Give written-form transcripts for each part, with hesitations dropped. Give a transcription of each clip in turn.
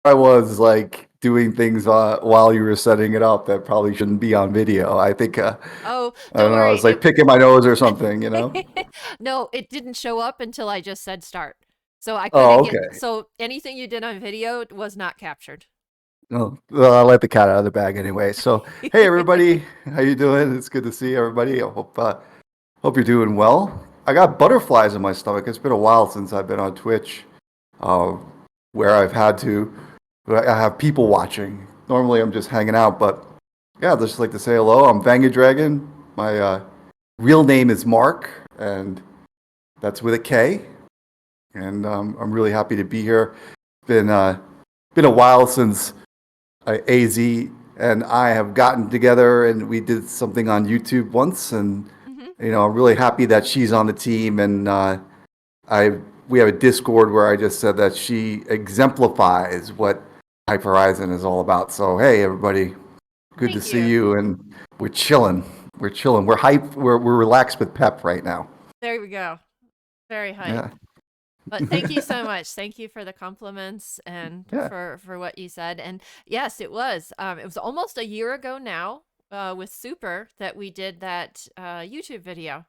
I was like doing things while you were setting it up that probably shouldn't be on video. I think Oh, I don't don't know. I worry. was like picking my nose or something, you know? No, it didn't show up until I just said start. So I Oh, couldn't get, okay. so anything you did on video was not captured. Oh, well, I let the cat out of the bag anyway. So, hey everybody, how you doing? It's good to see everybody. I hope you're doing well. I got butterflies in my stomach. It's been a while since I've been on Twitch, uh, where I have people watching. Normally, I'm just hanging out, but yeah, I'd just like to say hello. I'm Venga Dragon. My real name is Mark, and that's with a K. And I'm really happy to be here. Been been a while since AZ and I have gotten together, and we did something on YouTube once. And Hmm. I'm really happy that she's on the team. And I we have a Discord where I just said that she exemplifies what Hyper Horizon is all about. So hey, everybody, good to Thank see you. you. And we're chilling. We're chilling. We're hype. We're relaxed with pep right now. There we go. Very hype. Yeah. But thank you so much. Thank you for the compliments and Yeah. for what you said. And yes, it was. It was almost a year ago now, with Super that we did that YouTube video.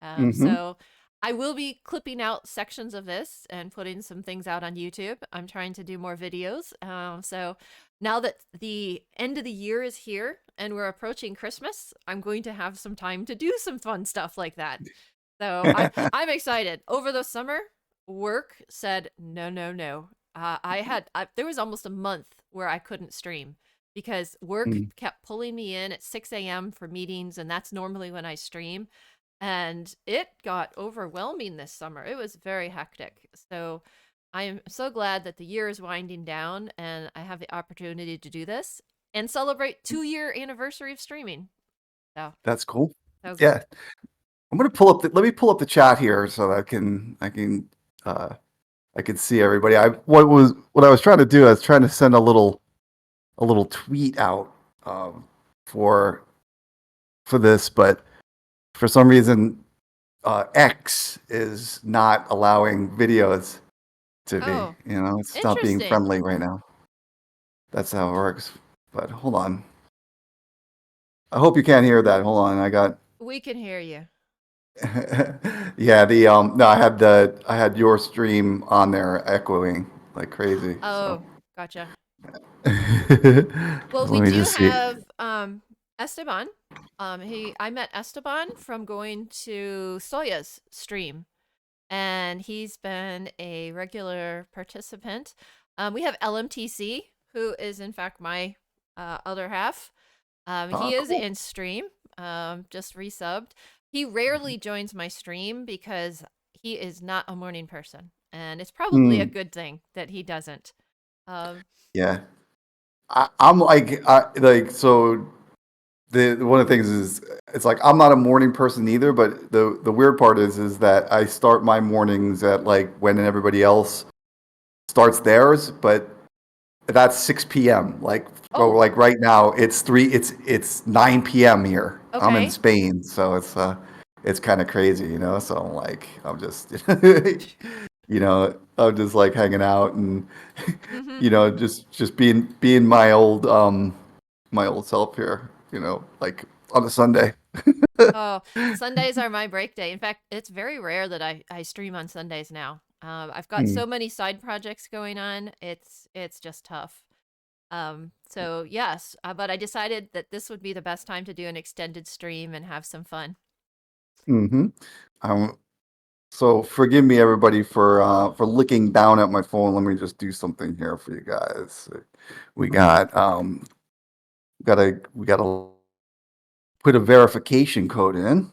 Mm-hmm. So I will be clipping out sections of this and putting some things out on YouTube. I'm trying to do more videos. So now that the end of the year is here and we're approaching Christmas, I'm going to have some time to do some fun stuff like that. So I'm excited. Over the summer, work said no, no, no. There was almost a month where I couldn't stream because work kept pulling me in at 6 a.m. for meetings, and that's normally when I stream. And it got overwhelming this summer. It was very hectic. So I am so glad that the year is winding down and I have the opportunity to do this and celebrate 2 year anniversary of streaming. So That's cool. so good. Yeah. I'm gonna pull up let me pull up the chat here so that uh I can see everybody. What I was trying to do, I was trying to send a little tweet out um for this, but for some reason X is not allowing videos to be. Oh, It's not being interesting. friendly right now. That's how it works. But hold on. I hope you can't hear that. Hold on. I got We can hear you. yeah, the no, I had your stream on there echoing like crazy. So Oh, gotcha. Well, we let me do just see. have Esteban. I met Esteban from going to Soya's stream, and he's been a regular participant. We have LMTC, who is in fact my other half. He is Cool. in stream, just resubbed. He rarely joins my stream because he is not a morning person, and it's probably a Hmm. good thing that he doesn't. Um, Yeah, I'm like so. The one of the things is it's like I'm not a morning person either, but the weird part is that I start my mornings at like when everybody else starts theirs, but that's 6 p.m. oh, Like right now it's 9 p.m. here. I'm in okay. Spain, so it's kind of crazy, you know. So I'm just I'm just like hanging out and Mm-hmm. just being my old self here, like on a Sunday. Oh, Sundays are my break day. In fact, it's very rare that I stream on Sundays now. I've got Hmm. so many side projects going on. It's just tough. So yes, but I decided that this would be the best time to do an extended stream and have some fun. Mm-hmm. Um, so forgive me, everybody, for looking down at my phone. Let me just do something here for you guys. We got we gotta put a verification code in.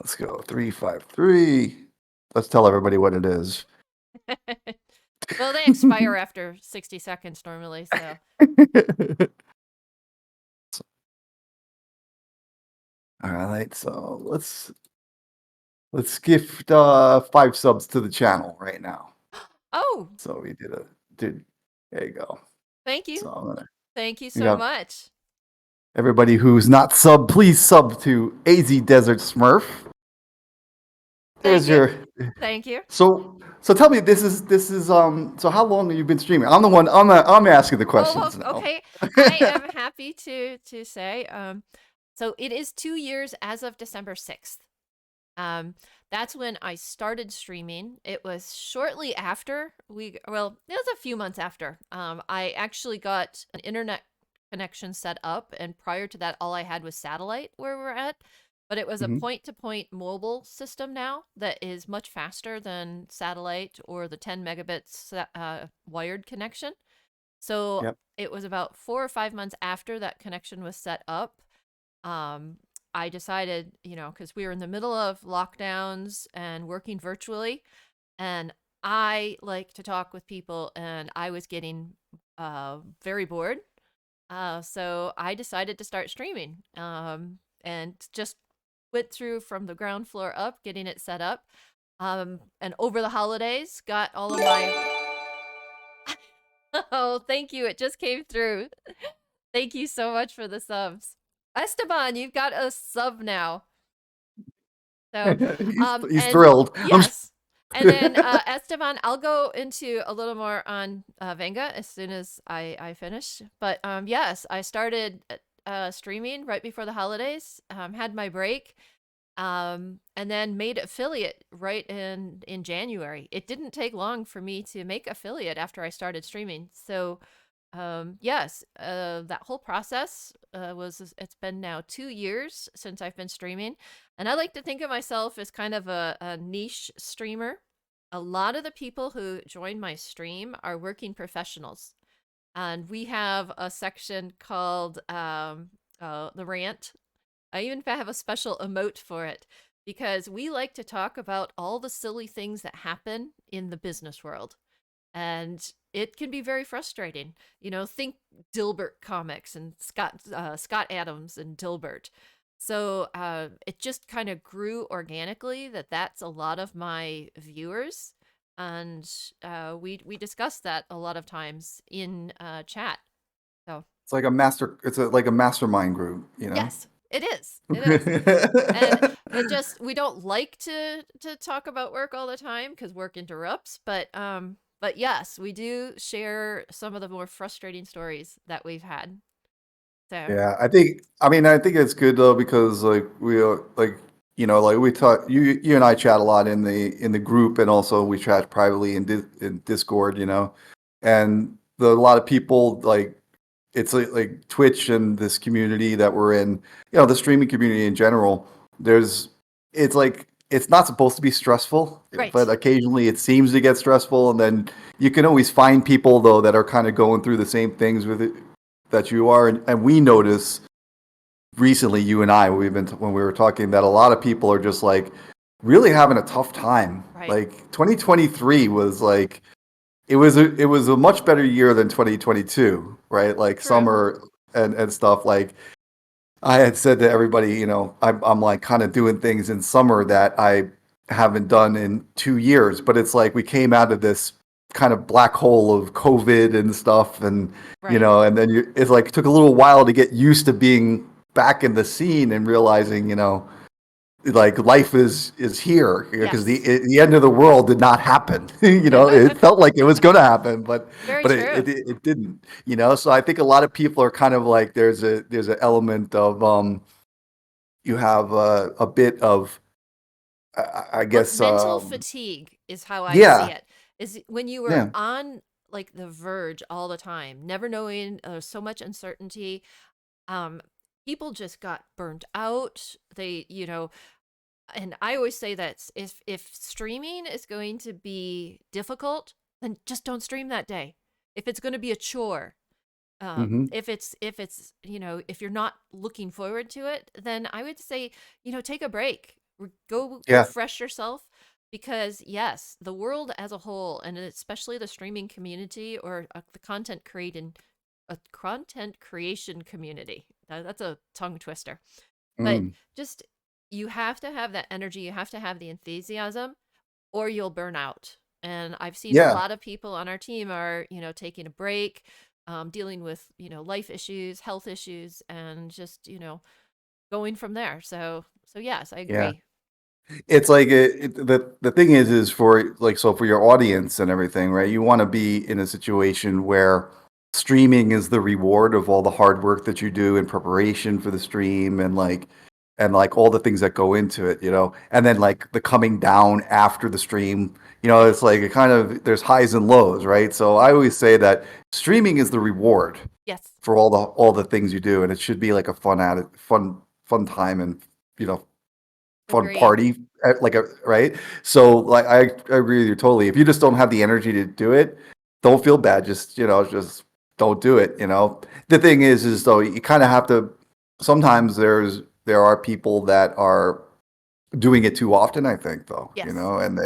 Let's go 353. Let's tell everybody what it is. Well, they expire after 60 seconds normally, so. All right, so let's gift 5 subs to the channel right now. Oh, So we did there you go. thank So you. I'm gonna Thank you we so got much. everybody who's not sub, please sub to AZ Desert Smurf. Thank There's you. your. Thank you. So tell me, this is. So how long have you been streaming? I'm the one. I'm asking the Oh, questions well, now. okay. I am happy to say. So it is 2 years as of December 6th. Um, that's when I started streaming. It was shortly after well, it was a few months after. I actually got an internet connection set up, and prior to that, all I had was satellite where we're at. But it was a Hmm. point to point mobile system now that is much faster than satellite or the 10 megabits wired connection. So Yep. it was about 4 or 5 months after that connection was set up. Um, I decided, because we were in the middle of lockdowns and working virtually, and I like to talk with people, and I was getting very bored. So I decided to start streaming, and just went through from the ground floor up, getting it set up. And over the holidays, got all of my. Oh, thank you. It just came through. Thank you so much for the subs. Esteban, you've got a sub now. So, He's and thrilled. yes. And then Esteban, I'll go into a little more on Venga as soon as I finish. But yes, I started streaming right before the holidays, had my break, and then made affiliate right in January. It didn't take long for me to make affiliate after I started streaming. So yes, that whole process it's been now 2 years since I've been streaming. And I like to think of myself as kind of a niche streamer. A lot of the people who join my stream are working professionals. And we have a section called the rant. I even have a special emote for it because we like to talk about all the silly things that happen in the business world, and it can be very frustrating. Think Dilbert comics and Scott Adams and Dilbert. So it just kind of grew organically. That's a lot of my viewers, and we discuss that a lot of times in chat. So It's like a master. Like a mastermind group. yes, it is. It is. And we don't like to talk about work all the time because work interrupts, but yes, we do share some of the more frustrating stories that we've had. So Yeah, I think. I mean, I think it's good though because like we are like like we talk. You and I chat a lot in the group, and also we chat privately in Discord. And a lot of people like it's like Twitch and this community that we're in. The streaming community in general. There's it's like it's not supposed to be stressful, but right. occasionally it seems to get stressful, and then you can always find people though that are kind of going through the same things with it that you are, and we notice recently, you and I, when we were talking, that a lot of people are just like really having a tough time. Right. Like 2023 was like it was a much better year than 2022, right? Like True. summer and stuff. Like I had said to everybody, I'm like kind of doing things in summer that I haven't done in 2 years, but it's like we came out of this kind of black hole of COVID and stuff, and Right. and then it's like it took a little while to get used to being back in the scene and realizing, like life is here because Yes. the end of the world did not happen. It felt like it was going to happen, but Very but it, true. it it didn't. So I think a lot of people are kind of like there's an element of you have a bit of I Well, guess mental fatigue is how I see yeah, it. Is when you were yeah. on like the verge all the time, never knowing, so much uncertainty. Um, People just got burnt out. And I always say that if streaming is going to be difficult, then just don't stream that day. If it's going to be a chore, Hmm. if you're not looking forward to it, then I would say, take a break. Go Yeah. refresh yourself, because yes, the world as a whole, and especially the streaming community, or the content creation community. That's a tongue twister. But Mm. just, you have to have that energy, you have to have the enthusiasm, or you'll burn out. And I've seen a Yeah. lot of people on our team are, taking a break, dealing with, life issues, health issues, and just, going from there. So yes, I Yeah. agree. It's like the thing is for like so for your audience and everything, right? You want to be in a situation where streaming is the reward of all the hard work that you do in preparation for the stream and like all the things that go into it, you know. And then like the coming down after the stream, you know, it's like it kind of there's highs and lows, right? So I always say that streaming is the reward Yes, for all the things you do, and it should be like a fun time and you know fun agreed. party like a right. So like I agree with you totally. If you just don't have the energy to do it, don't feel bad. Just you know just don't do it. You know the thing is though you kind of have to. Sometimes there are people that are doing it too often, I think, though, you Yes. know, and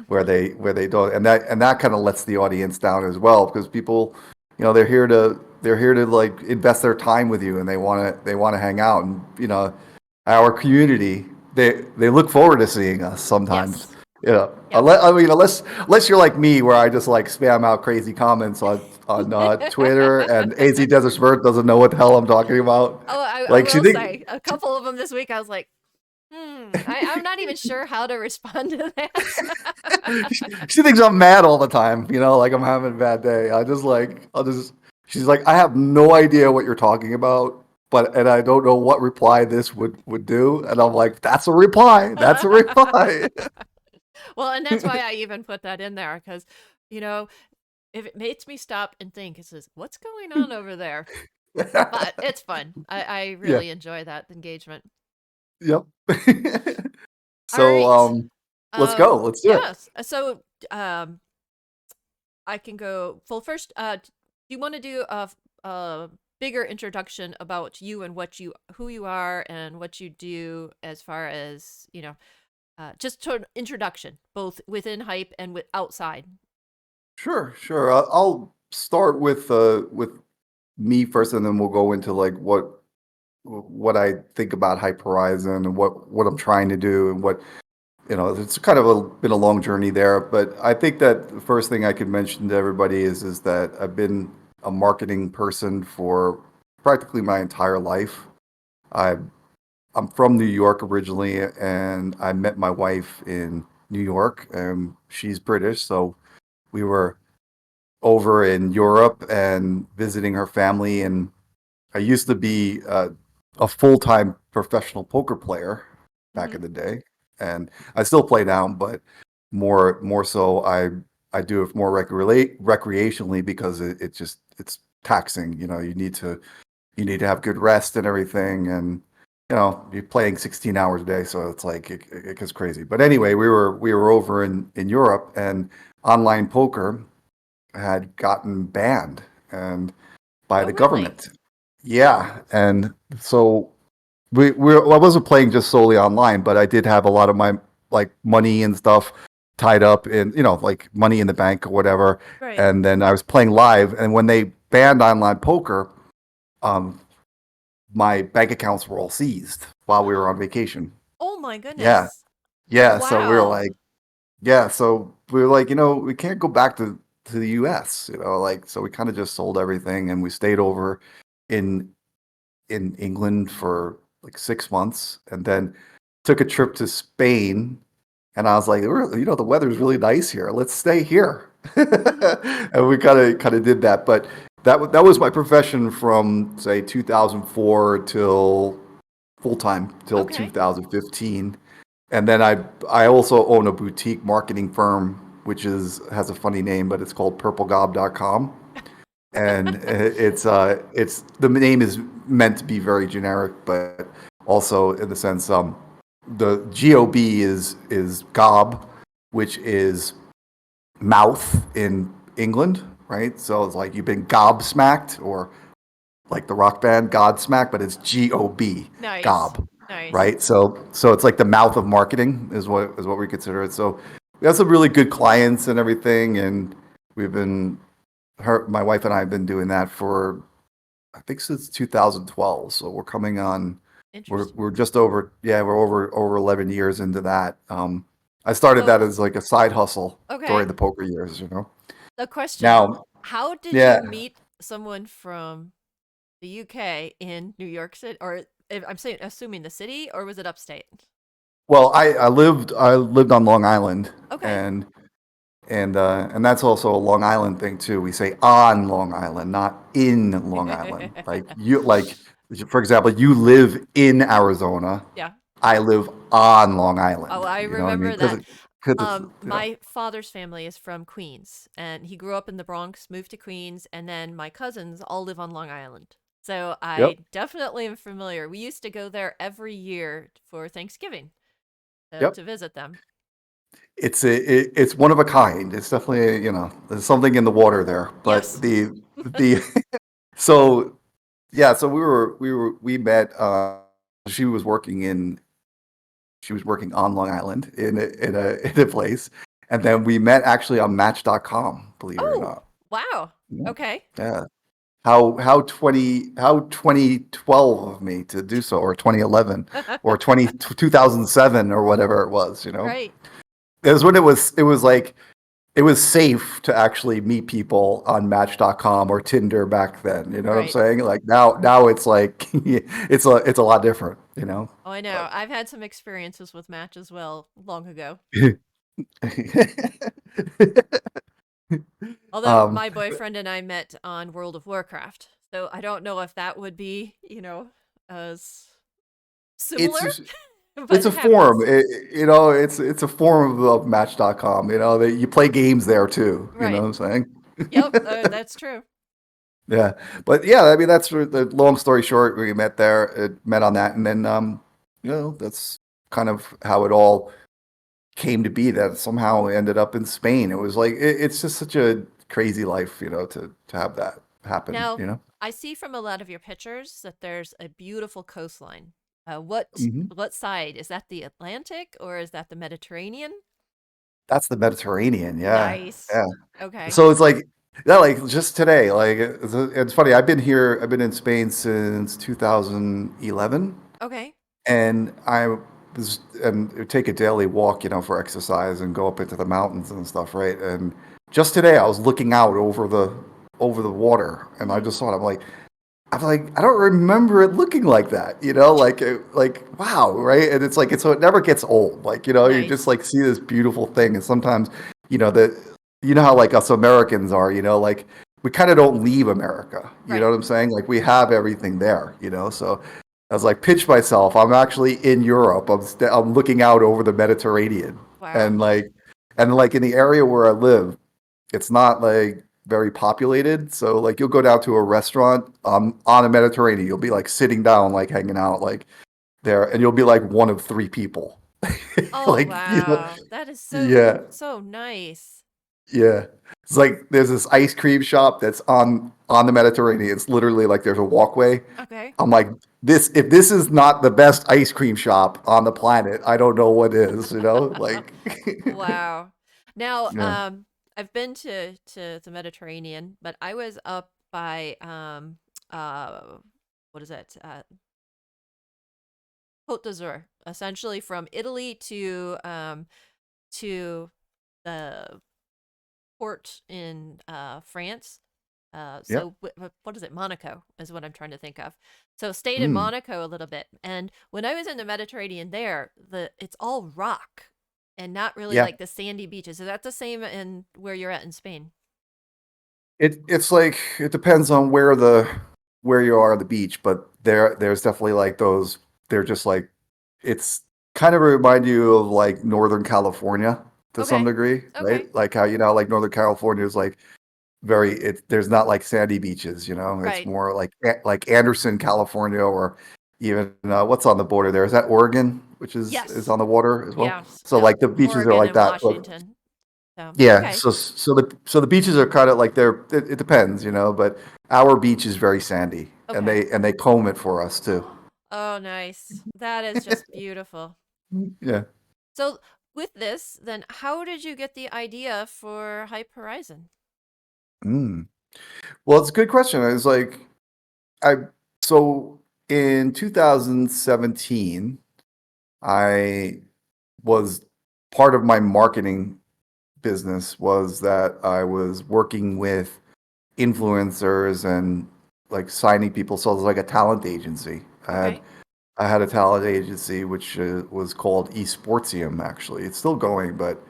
where they don't, and that kind of lets the audience down as well because people, you know, they're here to like invest their time with you and they want to hang out and you know, our community they look forward to seeing us sometimes. Yes. You know, Yep. unless you're like me, where I just like spam out crazy comments on Twitter, and AZ Desert Spurt doesn't know what the hell I'm talking about. Oh, I Like she will think say a couple of them this week. I was like, I'm not even sure how to respond to that. she thinks I'm mad all the time, you know, like I'm having a bad day. She's like, I have no idea what you're talking about, and I don't know what reply this would do. And I'm like, that's a reply. That's a reply. Well, and that's why I even put that in there because, you know, if it makes me stop and think, it says, what's going on over there? But it's fun. I Yeah. really enjoy that engagement. Yep. All So, right. let's go. Let's do it. Yes. So, I can go full first. Do you want to do a bigger introduction about you and who you are and what you do as far as, just to introduction, both within hype and outside? Sure, sure. I'll start with me first, and then we'll go into like what I think about Hype Horizon and what I'm trying to do and what you know. It's kind of been a long journey there, but I think that the first thing I could mention to everybody is that I've been a marketing person for practically my entire life. I I'm from New York originally, and I met my wife in New York, and she's British, so we were over in Europe and visiting her family. And I used to be a full time professional poker player back Mm-hmm. in the day, and I still play now, but more so I do it more recreationally because it just it's taxing. You know, you need to have good rest and everything, and you know you're playing 16 hours a day, so it's like it gets crazy. But anyway, we were over in Europe, and online poker had gotten banned and by Oh, the really? government. Yeah, and so I wasn't playing just solely online, but I did have a lot of my like money and stuff tied up in you know like money in the bank or whatever. Right. And then I was playing live, and when they banned online poker, um, my bank accounts were all seized while we were on vacation. Oh my Yeah, goodness. yeah. So we were Wow. like, yeah, so we were like, you know, we can't go back to the US, you know, like so we kind of just sold everything and we stayed over in England for like 6 months and then took a trip to Spain and I was like, you know, the weather's really nice here. Let's stay here. And we kind of did that, but that was my profession from say 2004 till full time till Okay. 2015. And then I also own a boutique marketing firm, which is has a funny name, but it's called purplegob.com. And it's the name is meant to be very generic, but also in the sense the GOB is gob, which is mouth in England, right? So it's like you've been gobsmacked or like the rock band Godsmack, but it's GOB, Nice. gob, Nice. right? So it's like the mouth of marketing is what we consider it. So we have some really good clients and everything, and we've been my wife and I have been doing that for I think since 2012. So we're coming on. Interesting. We're just over we're over 11 years into that. I started So, that as like a side hustle during okay. the poker years, you know. The question, Now, how did you yeah, meet someone from the UK in New York City, or I'm saying assuming the city, or was it upstate? Well, I lived on Long Island, Okay. and and that's also a Long Island thing too. We say on Long Island, not in Long Island. For example, you live in Arizona. Yeah. I live on Long Oh, Island. I You know what I mean? remember that. Because it's My father's family is from Queens, and he grew up in the Bronx, moved to Queens, and then my cousins all live on Long Island. So yep, I definitely am familiar. We used to go there every year for Thanksgiving yep. to visit them. It's one of a kind. It's definitely, there's something in the water there. But Yes. the so yeah, so we met. She was working in she was working on Long Island in a place, and then we met actually on Match.com. Believe it or Oh, not. wow. Yeah, Okay. yeah. How 2012 of me to do so, or 2011, or 2007, or whatever it was. Right. It was when it was like it was safe to actually meet people on Match.com or Tinder back then. You know what I'm Right. saying? Like now it's like it's a lot different. Oh, I know. But I've had some experiences with Match as well long ago. Although um, my boyfriend and I met on World of Warcraft. So I don't know if that would be, as similar, it's just, but it's a it forum. happens. It's a forum of Match.com. That you play games there too. You know Right. what I'm Yep, saying? that's true. Yeah, but yeah, I mean the long story short. We met there, met on that, and then that's kind of how it all came to be. That somehow ended up in Spain. It was like it's just such a crazy life, to have that happen. Now, I see from a lot of your pictures that there's a beautiful coastline. What Hmm. what side? Is that the Atlantic or is that the Mediterranean? That's the Mediterranean. Yeah, Nice. yeah. Okay. So it's like, yeah, like just today. Like it's funny. I've been here. I've been in Spain since 2011. Okay. And I was and take a daily walk, for exercise and go up into the mountains and stuff, right? And just today, I was looking out over the water, and I Hmm. just saw it. I'm like, I don't remember it looking like that, like wow, right? And it's like so it never gets old. Like you just Nice. like see this beautiful thing, and sometimes, that how like us Americans are, like we kind of don't leave America. You know Right. what I'm saying? Like we have everything there, so. I was like, pitch myself. I'm actually in Europe. I'm looking out over the Mediterranean, Wow. and like in the area where I live, it's not like very populated. So like you'll go down to a restaurant on the Mediterranean. You'll be like sitting down, like hanging out, like there, and you'll be like one of three people. Oh, Like wow. That is so yeah, so nice. yeah. It's like there's this ice cream shop that's on the Mediterranean. It's literally like there's a walkway. Okay. I'm like, if this is not the best ice cream shop on the planet, I don't know what is, like Wow. Now, yeah. I've been to the Mediterranean, but I was up by uh what is it? Côte d'Azur, essentially from Italy to the port in France. Yeah. What is it? Monaco is what I'm trying to think of. So stayed in Mm, Monaco a little bit, and when I was in the Mediterranean, there it's all rock and not really yeah. like the sandy beaches. Is that the same in where you're at in Spain? It's like it depends on where you are on the beach, but there's definitely like those. They're just like it's kind of remind you of like Northern California to some Okay, degree, okay, right? Like how like Northern California is like there's not like sandy beaches, it's right. more like Anderson, California, or even what's on the border there? Is that Oregon, which is Yes, on the water as well? yes, So yep. like the beaches are Oregon like and that, but Washington. So yeah, okay. so the beaches are kind of like it depends, but our beach is very sandy, and Okay. they comb it for us too. Oh, nice. That is just beautiful. Yeah. So, with this, then how did you get the idea for Hype Horizon? Mm. Well, it's a good question. I was like, I so in 2017, I was part of my marketing business was that I was working with influencers and like signing people. So it was like a talent agency. I had Okay. I had a talent agency which was called Esportsium. Actually, it's still going, but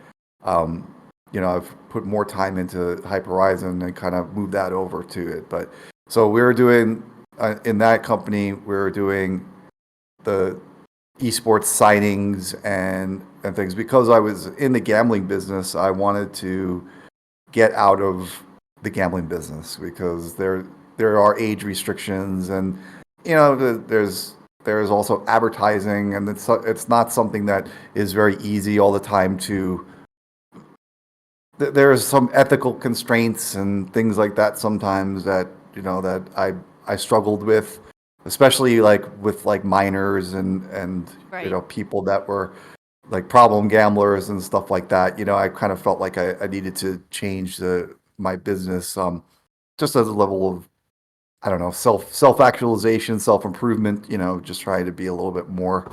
um, I've put more time into Hyperizon and kind of moved that over to it. But so we were doing in that company, we were doing the esports signings and things because I was in the gambling business. I wanted to get out of the gambling business because there are age restrictions and there's also advertising and it's not something that is very easy all the time to there's some ethical constraints and things like that sometimes that that I struggled with, especially like with like minors and Right. people that were like problem gamblers and stuff like that. I kind of felt like I needed to change my business just as a level of I don't know self actualization, self improvement. Just trying to be a little bit more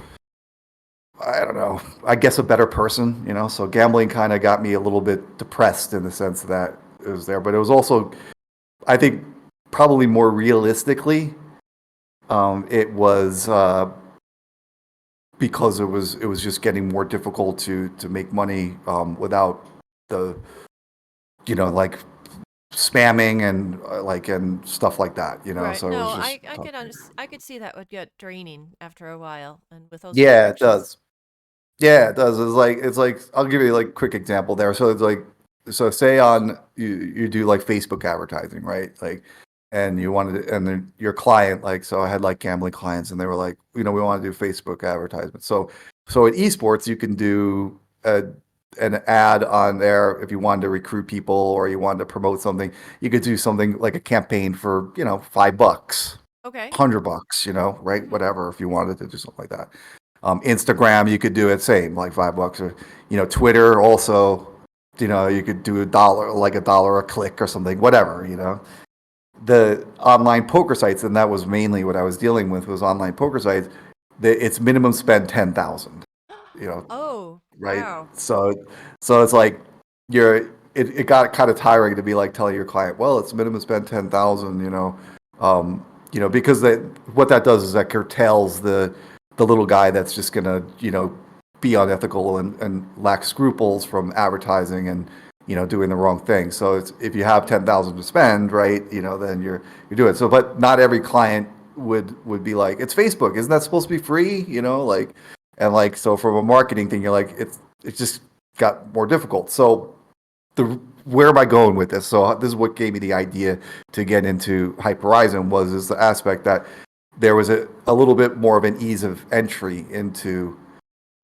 I don't know. I guess a better person. So gambling kind of got me a little bit depressed in the sense that it was there, but it was also, I think, probably more realistically, it was because it was just getting more difficult to make money without the like spamming and and stuff like that. Right. So it No, was just I could see that would get draining after a while, and with those yeah, it restrictions. does. Yeah, it does. It's like I'll give you like a quick example there. So it's like so say on you do like Facebook advertising, right? Like and you wanted to, and then your client like so I had like gambling clients and they were like, we want to do Facebook advertisement. So at esports you can do an ad on there if you wanted to recruit people or you wanted to promote something. You could do something like a campaign for, $5, Okay. $100, right? Mhm. Whatever if you wanted to do something like that. Instagram, you could do it same, like $5 or Twitter also, you could do $1, like $1 a click or something, whatever. The online poker sites, and that was mainly what I was dealing with was online poker sites. It's minimum spend 10,000, you know, Oh, right? wow. So it's like it got kind of tiring to be like telling your client, well, it's minimum spend 10,000, because what that does is that curtails the little guy that's just gonna, be unethical and lack scruples from advertising and doing the wrong thing. So it's if you have 10,000 to spend, right, then you're doing it. So, but not every client would be like, it's Facebook, isn't that supposed to be free? And like so from a marketing thing, you're like it just got more difficult. So the where am I going with this? So this is what gave me the idea to get into Hyperizon was is the aspect that there was a little bit more of an ease of entry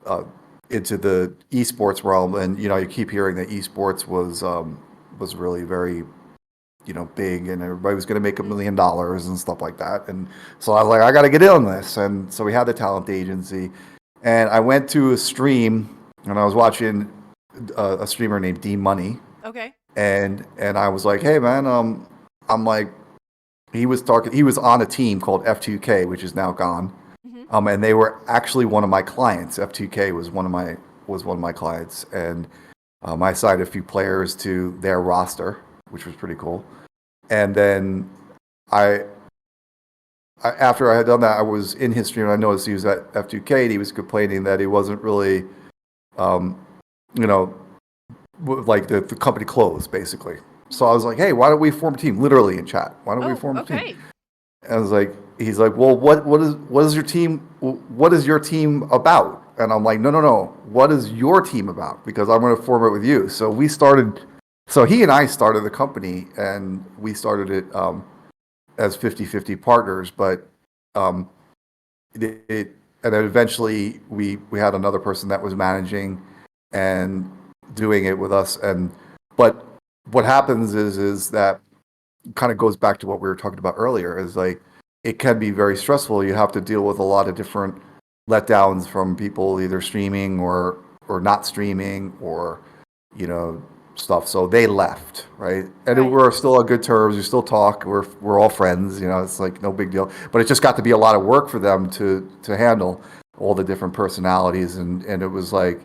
uh, into the esports realm, and you keep hearing that esports was really very big, and everybody was going to make $1 Mhm. million and stuff like that. And so I was like, I got to get in on this. And so we had the talent agency, and I went to a stream, and I was watching a streamer named D Money, Okay. and I was like, hey man, I'm like, he was talking, he was on a team called F2K, which is now gone, Mhm. and they were actually one of my clients. F2K was one of my clients, and I signed a few players to their roster, which was pretty cool. And then I, after I had done that, I was in his stream and I noticed he was at F2K and he was complaining that he wasn't really, um, you know, like the company closed basically. So Mhm. I was like, hey, why don't we form a team? Literally in chat, why don't we Oh, form a team? okay. And I was like, he's like, well, what is your team? What is your team about? And I'm like, no, no, no. What is your team about? Because I'm going to form it with you. So we started. So he and I started the company, and we started it as 50-50 partners. But um, and then eventually we had another person that was managing and doing it with us. And but what happens is that kind of goes back to what we were talking about earlier is like it can be very stressful. You have to deal with a lot of different letdowns from people either streaming or not streaming or you know stuff. So they left, right? And Right. we're still on good terms. We still talk. We're all friends. It's like no big deal. But it just got to be a lot of work for them to handle all the different personalities, and it was like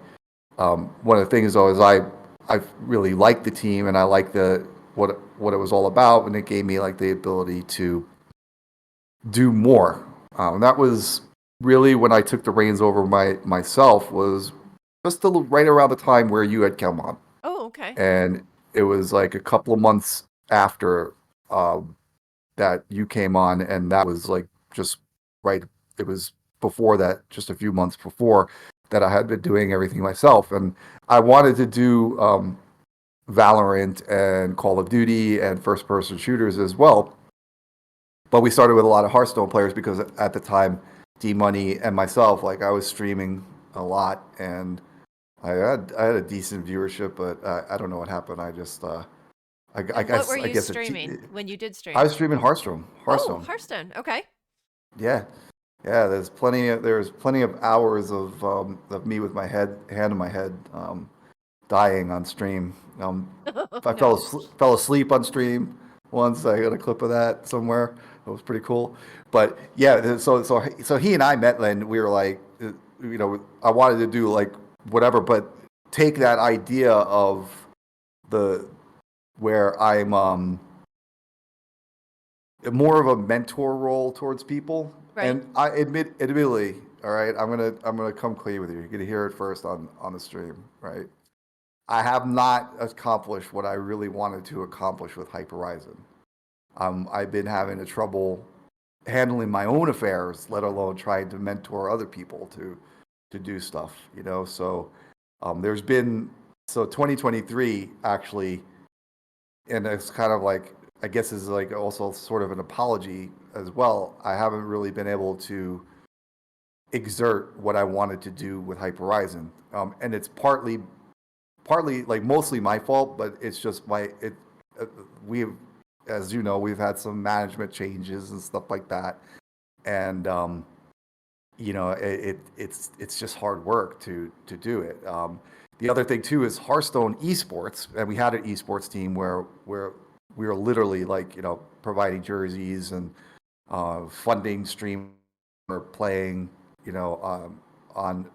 one of the things though is I really liked the team and I liked the what it was all about, and it gave me like the ability to do more. That was really when I took the reins over myself was just right around the time where you had come on, Oh, okay. and it was like a couple of months after um, that you came on, and that was like just right. It was before that, just a few months before that, I had been doing everything myself, and I wanted to do Valorant and Call of Duty and first-person shooters as well. But we started with a lot of Hearthstone players because at the time, D Money and myself, like I was streaming a lot, and I had a decent viewership, but I don't know what happened. I just I And what were guess you streaming when you did I stream? was streaming Hearthstone. Oh, Hearthstone. Hearthstone. Okay. Yeah, yeah. There's plenty of hours of me with my hand on my head, dying on stream. I No. fell asleep on stream once. I got a clip of that somewhere. It was pretty cool. But yeah, so he and I met, and we were like, I wanted to do like whatever, but take that idea of the where I'm more of a mentor role towards people. Right. And admittedly, all right, I'm gonna come clean with you. You're gonna hear it first on the stream, right? I have not accomplished what I really wanted to accomplish with Hyper. I've been having a trouble handling my own affairs, let alone trying to mentor other people to do stuff. So there's been 2023 actually, and it's kind of like I guess is like also sort of an apology as well. I haven't really been able to exert what I wanted to do with Hyper, and it's partly like mostly my fault, but it's just uh, we've as you know we've had some management changes and stuff like that, and it's just hard work to do it. The other thing too is Hearthstone esports, and we had an esports team where we were literally like providing jerseys and funding stream or playing on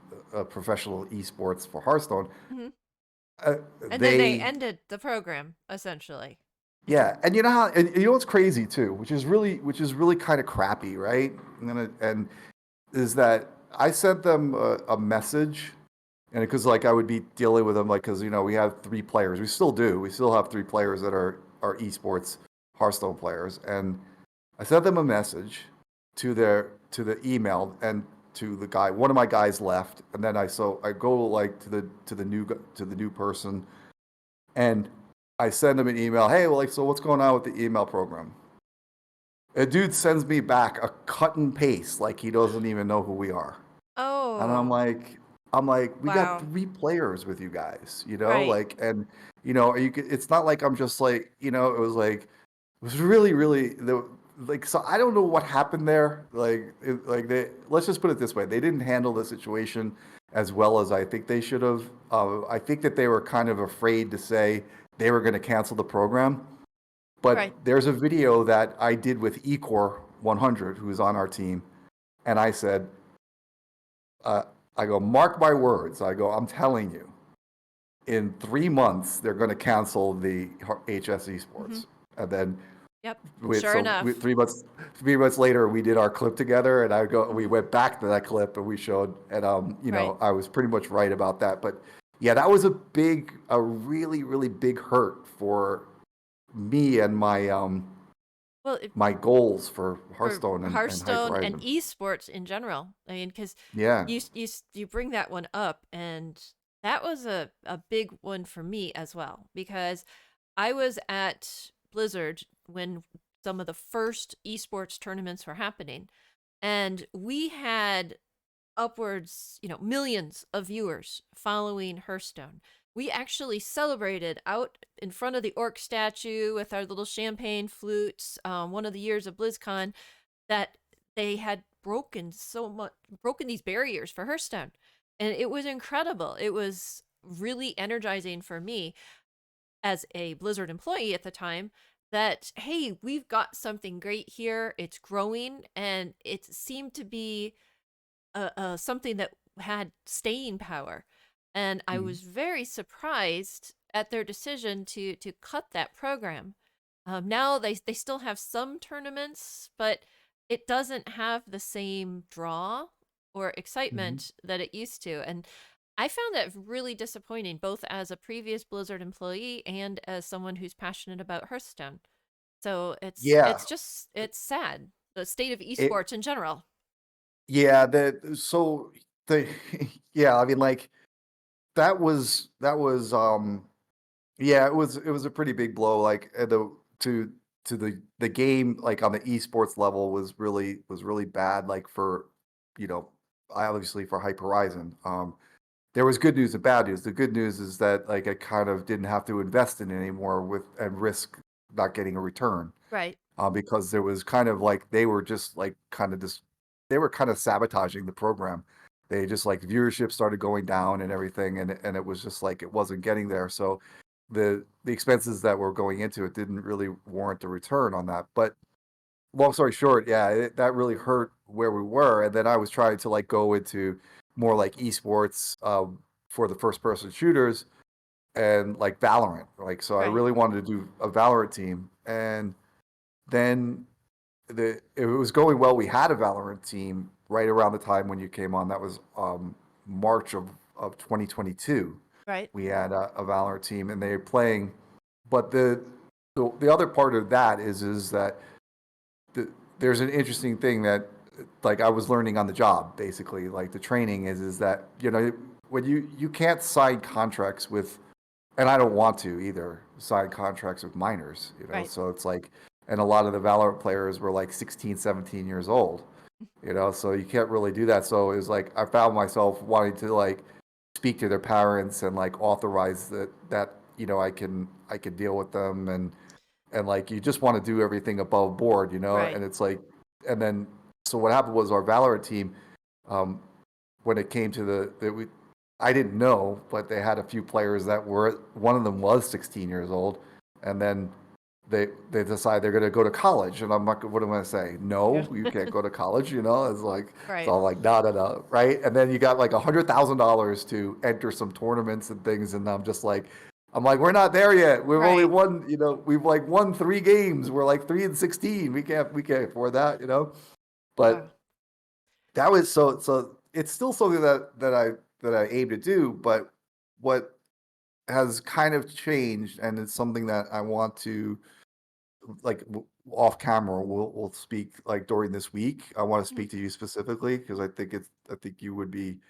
professional esports for Hearthstone. Hmm. Uh, And then they they ended the program essentially. Yeah, and you know how, and you know what's crazy too, which is really kind of crappy, right? And is that I sent them a message, and because like I would be dealing with them, like because we have three players, we still do, we still have three players that are esports Hearthstone players, and I sent them a message to the email and to the guy. One of my guys left, and then I go like to the new person, and I send him an email. Hey, well, like, so what's going on with the email program? A dude sends me back a cut and paste, like he doesn't even know who we are. And I'm Oh, like, I'm like, we got wow. three players with you guys, Right. like, and it's not like I'm just like, it was like, it was really, really like, so I don't know what happened there. Like let's just put it this way: they didn't handle the situation as well as I think they should have. I think that they were kind of afraid to say they were going to cancel the program. But Right. there's a video that I did with Ecor 100, who's on our team, and I said, uh, I go, mark my words. I go, I'm telling you, in 3 months they're going to cancel the HS Hmm. Esports, and then Yep. we, Sure so we, enough. 3 months later we did our clip together, and we Hmm. went back to that clip and we showed, and Right. I was pretty much right about that. But yeah, that was a really, really big hurt for me and Well, my goals for for Hearthstone and Hearthstone and Hyper. esports in general. I mean, because Yeah. you bring that one up, and that was a big one for me as well because I was at Blizzard when some of the first esports tournaments were happening, and we had upwards, millions of viewers following Hearthstone. We actually celebrated out in front of the orc statue with our little champagne flutes. One of the years of BlizzCon, that they had broken these barriers for Hearthstone, and it was incredible. It was really energizing for me as a Blizzard employee at the time that hey, we've got something great here. It's growing, and it seemed to be something that had staying power. And I Mhm. was very surprised at their decision to cut that program. Now they still have some tournaments, but it doesn't have the same draw or Mhm. excitement that it used to. And I found that really disappointing, both as a previous Blizzard employee and as someone who's passionate about Hearthstone. So Yeah. it's just it's sad, the state of It esports in general. yeah, the yeah, I mean like that was yeah, it was a pretty big blow like to the game like on the esports level was really bad like for you know, obviously for Hyper Horizon. There was good news and bad news. The good news is that like I kind of didn't have to invest in it anymore with and risk not getting a return. Right, Because there was kind of like they were just like kind of just they were kind of sabotaging the program. They just like viewership started going down and everything, and it was just like it wasn't getting there. So the expenses that were going into it didn't really warrant a return on that. But long story short, yeah, that really hurt where we were. And then I was trying to like go into more like esports for the first person shooters and like Valorant. Like so, I right. really wanted to do a Valorant team, and then it was going well. We had a Valorant team right around the time when you came on. That was March of 2022. Right. We had a Valorant team, and they were playing. But the other part of that is that there's an interesting thing that like I was learning on the job basically. Like the training is that when you can't sign contracts with, and I don't want to either sign contracts with minors, Right. so it's like, and a lot of the Valorant players were like 16, 17 years old, so you can't really do that. So it was like I found myself wanting to like speak to their parents and like authorize that I can deal with them, and like you just want to do everything above board, Right. and it's like, and then so what happened was our Valorant team, um, when it came to I didn't know, but they had a few players that were, one of them was 16 years old, and then they decide they're going to go to college, and I'm like, what am I going to say? Yeah. No, you can't go to college, it's like, so Right. I'm like, no, no, no, right? And then you got like $100,000 to enter some tournaments and things, and I'm like, we're not there yet. We've only Right. won, we've like won 3 games. We're like 3-16. We can't afford that. But Wow. that was so it's still something that I aim to do, but what has kind of changed, and it's something that I want to like off camera we'll speak like during this week. I want to Mhm. speak to you specifically because I think you would be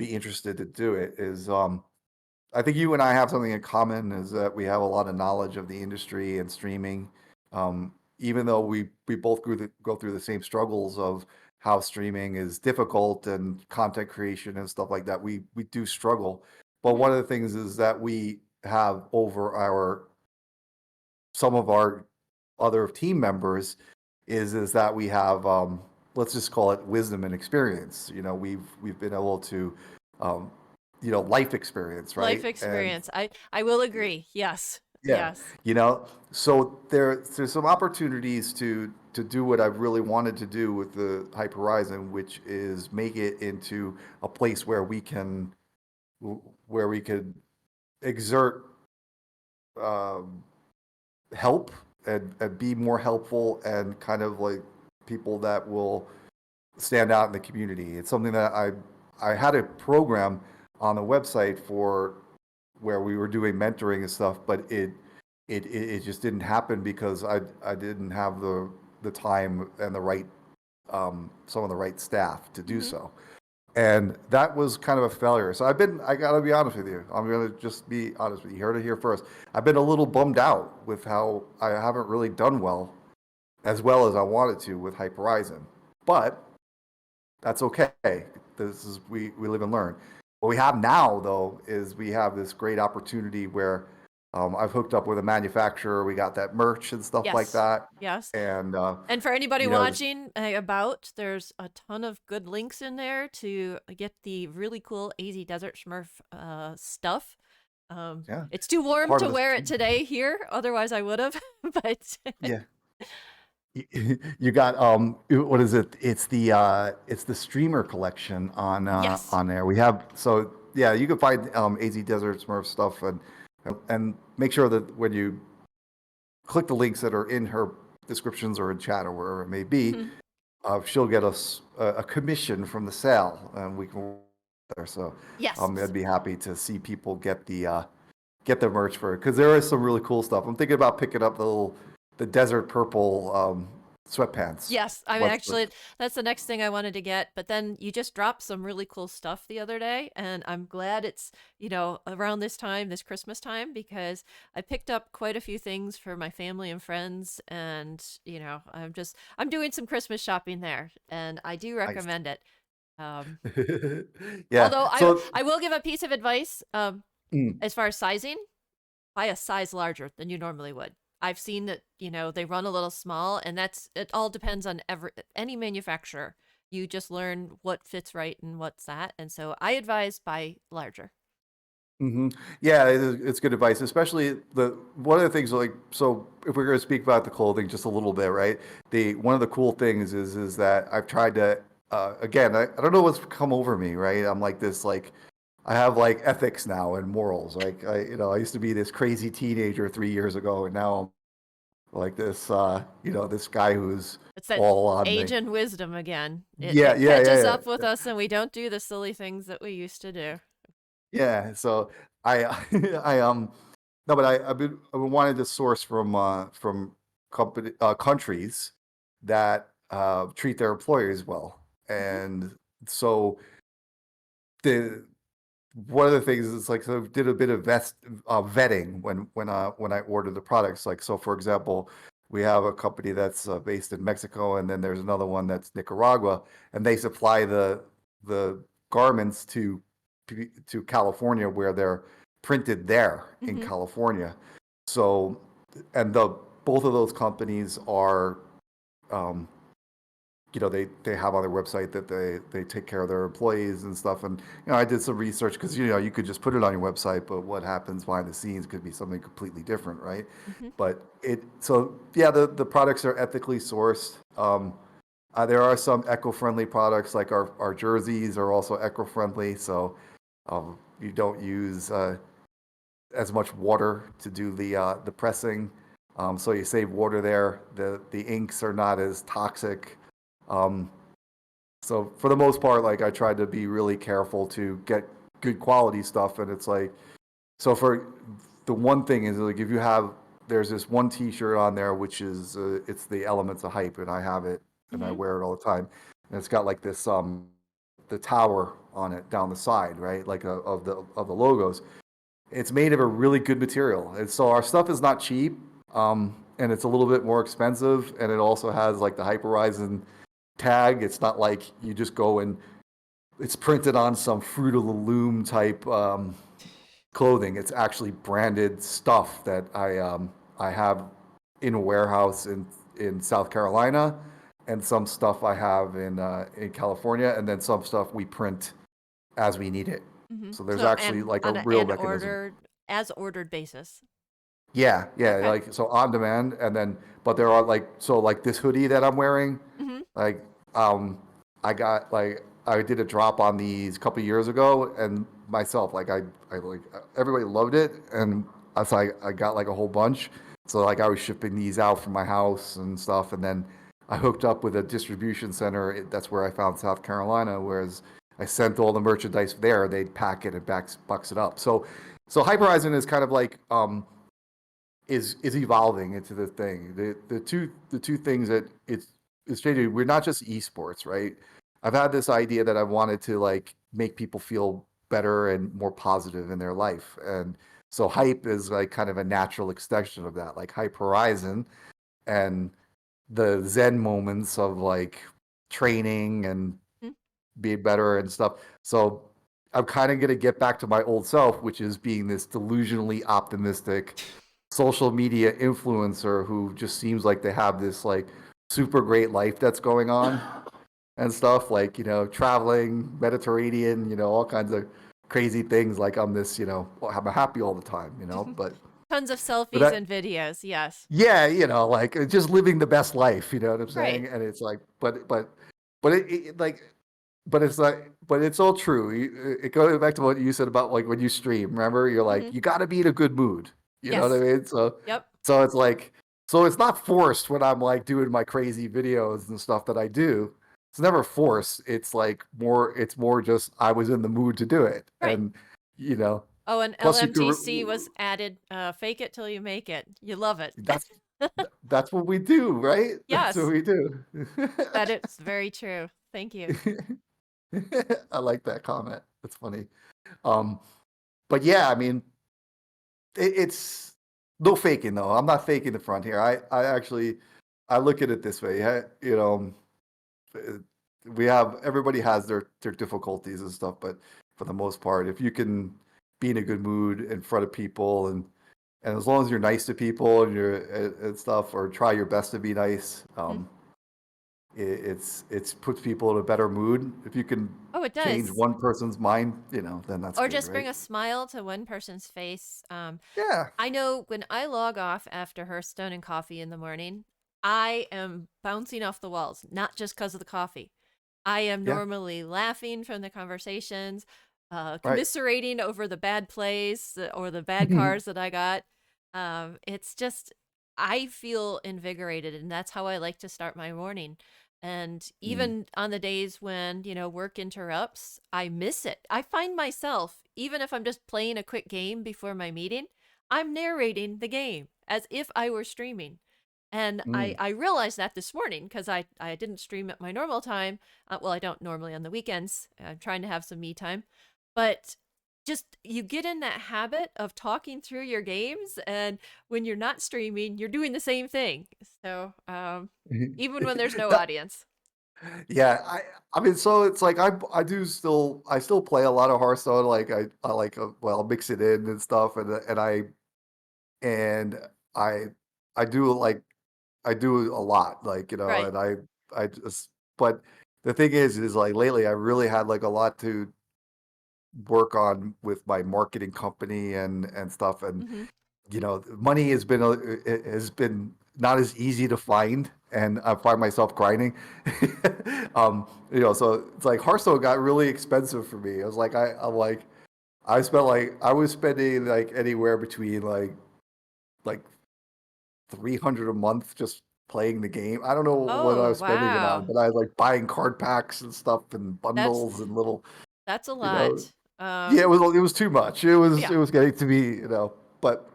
interested to do it. Is I think you and I have something in common is that we have a lot of knowledge of the industry and streaming. Even though we both go through the same struggles of how streaming is difficult and content creation and stuff like that, we do struggle. But Mhm. one of the things is that we have over our some of our other team members is that we have let's just call it wisdom and experience. We've been able to um, life experience, Life right? And experience. I will agree. Yes. yeah, Yes. so there's some opportunities to do what I really wanted to do with the Hyper Horizon, which is make it into a place where we could exert um, help and be more helpful and kind of like people that will stand out in the community. It's something that I had a program on the website for where we were doing mentoring and stuff, but it just didn't happen because I didn't have the time and the right some of the right staff to do Mhm. so. And that was kind of a failure. So I gotta be honest with you. I'm gonna just be honest with you. You heard it here first. I've been a little bummed out with how I haven't really done well as I wanted to with Hyper Horizon. But that's okay. We live and learn. What we have now, though, is we have this great opportunity where I've hooked up with a manufacturer. We got that merch and stuff like Yes. that, Yes. and And for anybody you know, watching there's a ton of good links in there to get the really cool AZ Desert Smurf stuff. yeah, It's too warm part to of wear it the today here, otherwise I would have. But yeah. You got what is it? It's the streamer collection yes. on there. We have so yeah, you can find AZ Desert Smurf stuff and make sure that when you click the links that are in her descriptions or in chat or wherever it may be, she'll get us a commission from the sale, and we can work there. So Yes. I'd be happy to see people get the merch for it because there is some really cool stuff. I'm thinking about picking up the desert purple sweatpants. Yes, I mean, What's the actually, that's the next thing I wanted to get. But then you just dropped some really cool stuff the other day, and I'm glad it's, around this time, this Christmas time, because I picked up quite a few things for my family and friends, and I'm doing some Christmas shopping there, and I do nice? recommend it. Um, Yeah. although So I will give a piece of advice, mm, as far as sizing, buy a size larger than you normally would. I've seen that, they run a little small, and it all depends on any manufacturer. You just learn what fits right and what's that. And so I advise buy larger. yeah, it's good advice, especially the one of the things like so if we're going to speak about the clothing just a little bit, right? The one of the cool things is that I've tried to again, I don't know what's come over me, right? I'm like this like I have like ethics now and morals. Like I used to be this crazy teenager 3 years ago, and now I'm like this this guy who's It's that all on age the and wisdom again. It, yeah, it yeah, catches yeah, up with yeah. us, and we don't do the silly things that we used to do. Yeah, so I I no, but I've been wanting to source from countries that treat their employees well, Hmm. and so the one of the things is like so I did a bit of vetting when I ordered the products. Like so, for example, we have a company that's based in Mexico, and then there's another one that's Nicaragua, and they supply the garments to California where they're printed there in Hmm. California. So, and the both of those companies are um, they have on their website that they take care of their employees and stuff. And I did some research because you could just put it on your website, but what happens behind the scenes could be something completely different, right? Hmm. But yeah, the products are ethically sourced. There are some eco-friendly products, like our jerseys are also eco-friendly, so you don't use as much water to do the pressing, so you save water there. The inks are not as toxic. Um, so for the most part, like I tried to be really careful to get good quality stuff, and it's like so for the one thing is like if you have there's this one T-shirt on there which is it's the Elements of Hype, and I have it and I Hmm. wear it all the time, and it's got like this the tower on it down the side, right, like of the logos. It's made of a really good material, and so our stuff is not cheap, and it's a little bit more expensive, and it also has like the Hyper Horizon tag. It's not like you just go and it's printed on some Fruit of the Loom type clothing. It's actually branded stuff that I have in a warehouse in South Carolina, and some stuff I have in California, and then some stuff we print as we need it. Hmm. So there's So, actually and like a on real an mechanism. as ordered basis. Yeah, yeah, Okay. like so on demand, and then but there are like so like this hoodie that I'm wearing, Hmm. like I got like I did a drop on these a couple years ago, and myself like I like everybody loved it, and I got like a whole bunch, so like I was shipping these out from my house and stuff, and then I hooked up with a distribution center. That's where I found South Carolina, whereas I sent all the merchandise there, they'd pack it and box it up. So Hyperizon is kind of like is evolving into the thing. The two things that it's changing. We're not just esports, right? I've had this idea that I wanted to like make people feel better and more positive in their life, and so hype is like kind of a natural extension of that, like Hype Horizon and the Zen moments of like training and being better and stuff. So I'm kind of going to get back to my old self, which is being this delusionally optimistic social media influencer who just seems like they have this like super great life that's going on and stuff like, traveling, Mediterranean, all kinds of crazy things. Like I'm this, I'm happy all the time, Tons of but selfies that, and videos. Yes. yeah, like just living the best life, you know what I'm Right. saying? And it's like, but like, but it's like, but it's all true. It goes back to what you said about like when you stream. Remember, you're like, Hmm. you got to be in a good mood. You know what I Yes. mean? So, Yep. so it's like, So it's not forced when I'm like doing my crazy videos and stuff that I do. It's never forced. It's more just I was in the mood to do it. Right. And you know, Oh, and plus you LMTC could was added. Fake it till you make it. You love it. that's what we do, right? That's what Yes, we do. that is very true. Thank you. I like that comment. That's funny. Um, but yeah, I mean, it's no faking though. I'm not faking the front here. I actually, I look at it this way. You know, uh, we have everybody has their difficulties and stuff, but for the most part, if you can be in a good mood in front of people and as long as you're nice to people and you're and stuff, or try your best to be nice, Mhm. it's puts people in a better mood. If you can Oh, it change does. one person's mind, you know, then that's Or good, just bring right? a smile to one person's face. Yeah, I know when I log off after Hearthstone and coffee in the morning, I am bouncing off the walls, not just because of the coffee. I am yeah, normally laughing from the conversations, right. commiserating over the bad plays or the bad cards that I got. It's just, I feel invigorated, and that's how I like to start my morning. And Mm, even on the days when, work interrupts, I miss it. I find myself, even if I'm just playing a quick game before my meeting, I'm narrating the game as if I were streaming. And I, mm. I realized that this morning because I didn't stream at my normal time. Well, I don't normally on the weekends. I'm trying to have some me time. But just you get in that habit of talking through your games. And when you're not streaming, you're doing the same thing. So even when there's no That- audience. yeah, I mean, so it's like I still play a lot of Hearthstone. Like I like well mix it in and stuff, and I I do like I do a lot, like, you know, Right. and I just but the thing is like lately I really had like a lot to work on with my marketing company and stuff, and Mm-hmm. you know, money has been not as easy to find, and I find myself grinding. You know, so it's like Hearthstone got really expensive for me. I was like, I'm like, I was spending like anywhere between like 300 a month just playing the game. I don't know what I Oh, was spending it on, wow. but I was like buying card packs and stuff and That's bundles and little, that's a you know, lot. yeah, it was too much. Yeah. It was getting to me, you know, but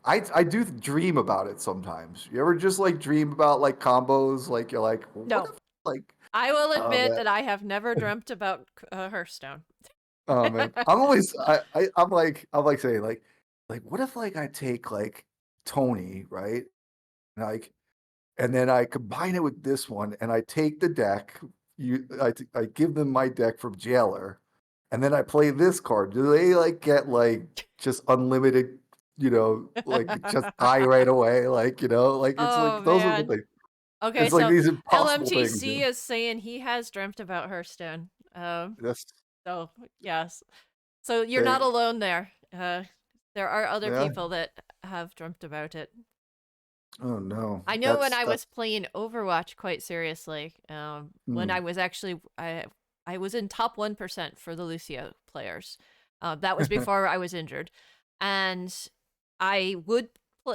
I do dream about it sometimes. You ever just like dream about like combos? Like you're like, what No. if like, I will oh admit man, that I have never dreamt about Hearthstone. oh man. I'm like saying like what if like I take like Tony, right? Like and then I combine it with this one and I take the deck, I give them my deck from Jailer, and then I play this card. Do they like get like just unlimited, you know, like just die right away? Like, you know, like it's Oh like those are the man. things. Okay, It's like so these impossible things, you LMTC know. is saying he has dreamt about Hearthstone. That's So yes. So you're not they alone there. There are other yeah. people that have dreamt about it. Oh no. I know when That's I that was playing Overwatch quite seriously, when mm, I was actually I was in top 1% for the Lucio players. That was before I was injured, and I would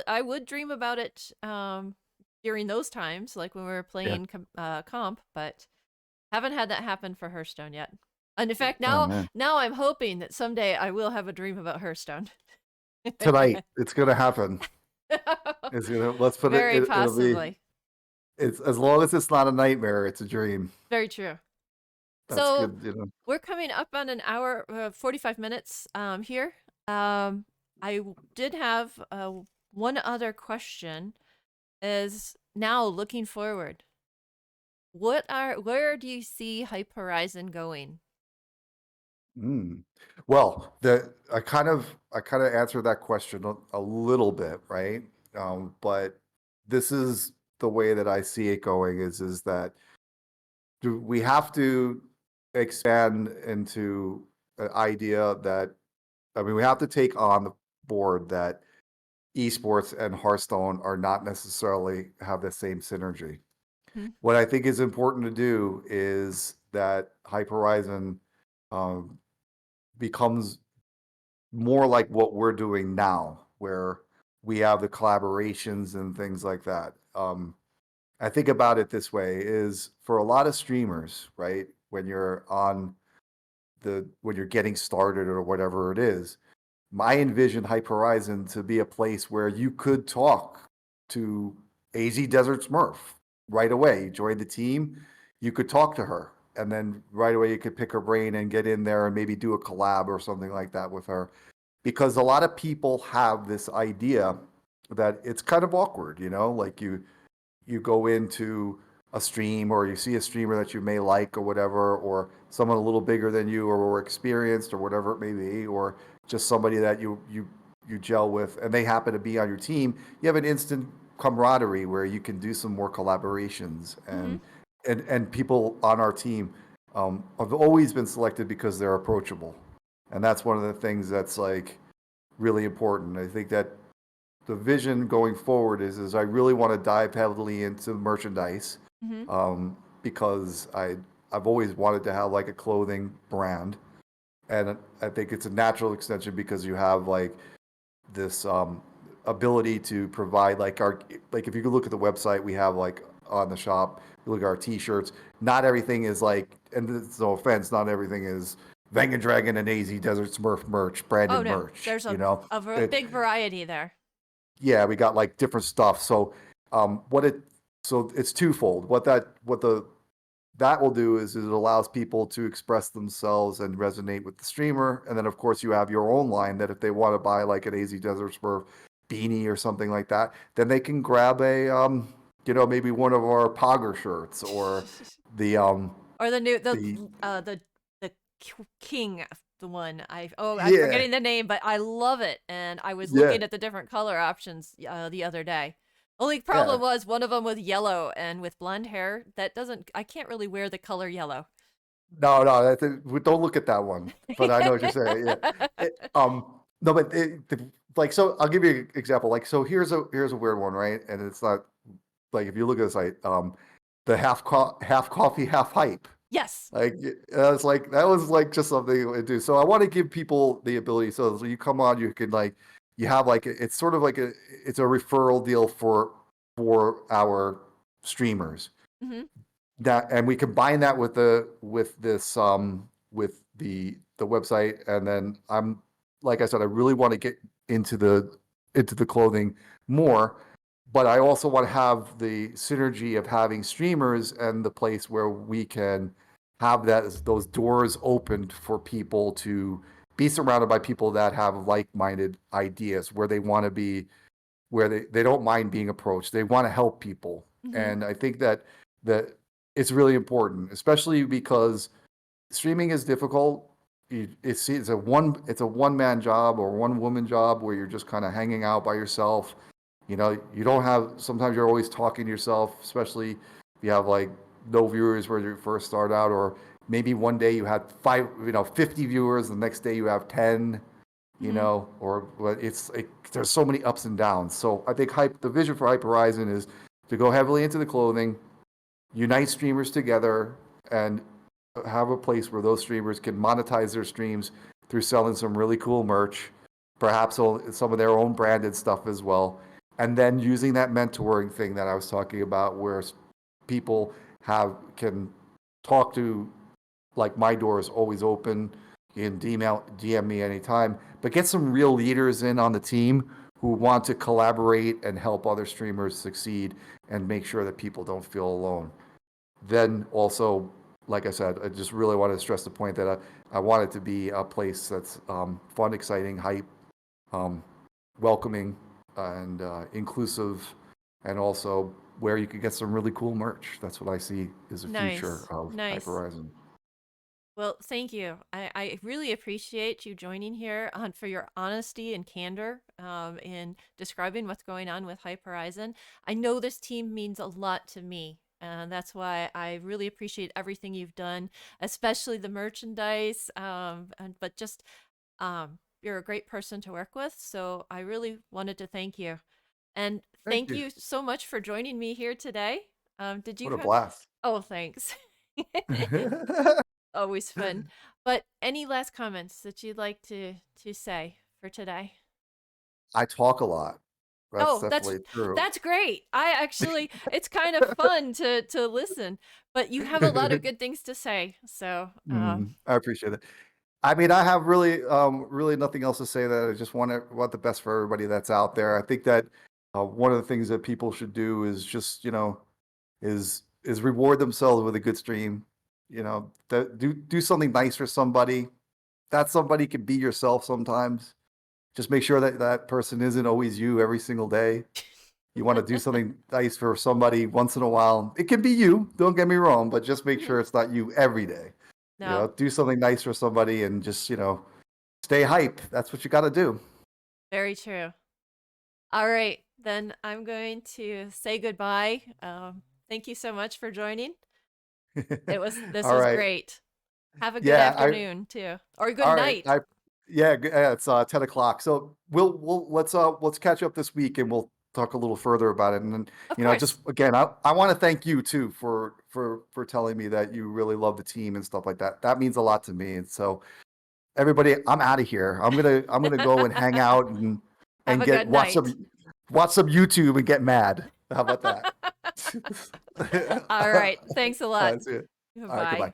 I would dream about it during those times, like when we were yeah. playing comp, but haven't had that happen for Hearthstone yet. And in fact, Oh now man. now I'm hoping that someday I will have a dream about Hearthstone. Tonight it's gonna happen. It's gonna let's put Very it'll be possibly. it's as long as it's not a nightmare, it's a dream. Very true. That's So good, you know. we're coming up on an hour, 45 minutes here. Um, did have one other question is now looking forward. Where do you see Hype Horizon going? Mm. Well, I kind of answered that question a little bit, right? But this is the way that I see it going is that we have to expand into an idea that I mean we have to take on the board that esports and Hearthstone are not necessarily have the same synergy. Hmm? What I think is important to do is that Hyper Horizon um, becomes more like what we're doing now, where we have the collaborations and things like that. I think about it this way is for a lot of streamers, right? When you're getting started or whatever it is, I envision Hype Horizon to be a place where you could talk to AZ Desert Smurf right away. You join the team, you could talk to her, and then right away you could pick her brain and get in there and maybe do a collab or something like that with her. Because a lot of people have this idea that it's kind of awkward, like you go into a stream or you see a streamer that you may like or whatever, or someone a little bigger than you or more experienced or whatever it may be, or just somebody that you gel with and they happen to be on your team, you have an instant camaraderie where you can do some more collaborations Mm-hmm. and people on our team have always been selected because they're approachable. And that's one of the things that's like really important. I think that the vision going forward is I really want to dive heavily into merchandise, Mm-hmm. because I've always wanted to have like a clothing brand, and I think it's a natural extension because you have like this ability to provide like if you look at the website we have like on the shop, you look at our t-shirts. Not everything is like, and it's no offense, not everything is Venga Dragon and AZ Desert Smurf merch, Oh branded no, merch. there's a It, big variety there. yeah, we got like different stuff. So what it so it's twofold. What that will do is it allows people to express themselves and resonate with the streamer. And then of course you have your own line that if they want to buy like an AZ Desert Smurf beanie or something like that, then they can grab a maybe one of our Pogger shirts or the Or the new the the king, the one I'm yeah, forgetting the name, but I love it. And I was yeah, looking at the different color options the other day. Only yeah. problem was one of them was yellow, and with blonde hair, that doesn't I can't really wear the color yellow. No, no, don't look at that one. But I know what you're saying. Yeah. No, but like, so I'll give you an example. Like, so here's a weird one, right? And it's not like if you look at the site, the half coffee, half hype. Yes. Like, it's like that was like just something to do. So I want to give people the ability. So you come on, you can like, you have like it's sort of like it's a referral deal for our streamers Hmm. that, and we combine that with the website. And then I'm, like I said, I really want to get into the clothing more, but I also want to have the synergy of having streamers and the place where we can have those doors opened for people to be surrounded by people that have like-minded ideas, where they want to be, where they don't mind being approached. They want to help people. Hmm. And I think that it's really important, especially because streaming is difficult. It's a one man job or one woman job where you're just kind of hanging out by yourself. You don't have, sometimes you're always talking to yourself, especially if you have like no viewers where you first start out, or maybe one day you had 50 viewers, the next day you have 10, Hmm. or but there's so many ups and downs. So I think the vision for Hype Horizon is to go heavily into the clothing, unite streamers together, and have a place where those streamers can monetize their streams through selling some really cool merch, perhaps some of their own branded stuff as well, and then using that mentoring thing that I was talking about, where people can talk to, like, my door is always open. You can DM me anytime, but get some real leaders in on the team who want to collaborate and help other streamers succeed and make sure that people don't feel alone. Then also, like I said, I just really want to stress the point that I want it to be a place that's fun, exciting, hype, um, welcoming, and inclusive, and also where you can get some really cool merch. That's what I see is the future Nice. of Hyper Nice. Horizon. Well, thank you. I really appreciate you joining here for your honesty and candor in describing what's going on with Hype Horizon. I know this team means a lot to me, and that's why I really appreciate everything you've done, especially the merchandise. But just you're a great person to work with, so I really wanted to thank you. And Thank thank you. you so much for joining me here today. Did you What a have? blast. Oh, thanks. Always fun. But any last comments that you'd like to say for today? I talk a lot. That's Oh, definitely true. that's great. I actually it's kind of fun to listen, but you have a lot of good things to say. So, I appreciate it. I mean, I have really, really nothing else to say. That I just want the best for everybody that's out there. I think that one of the things that people should do is just, is reward themselves with a good stream. Do something nice for somebody. That somebody can be yourself sometimes. Just make sure that that person isn't always you every single day. You want to do something nice for somebody once in a while. It can be you, don't get me wrong, but just make sure it's not you every day. no, Do something nice for somebody and just, stay hype. That's what you got to do. very true. All right, then I'm going to say goodbye. Thank you so much for joining. This All was right. great. Have a good Yeah, afternoon too, or good all right. night. Yeah, it's 10 o'clock. So let's catch up this week and we'll talk a little further about it. And then, Of course. just again, I want to thank you too for telling me that you really love the team and stuff like that. That means a lot to me. And so everybody, I'm out of here. I'm gonna go and hang out Have and a get good night. watch some YouTube and get mad. How about that? All right. Thanks a lot. That's it. All right, goodbye. Bye.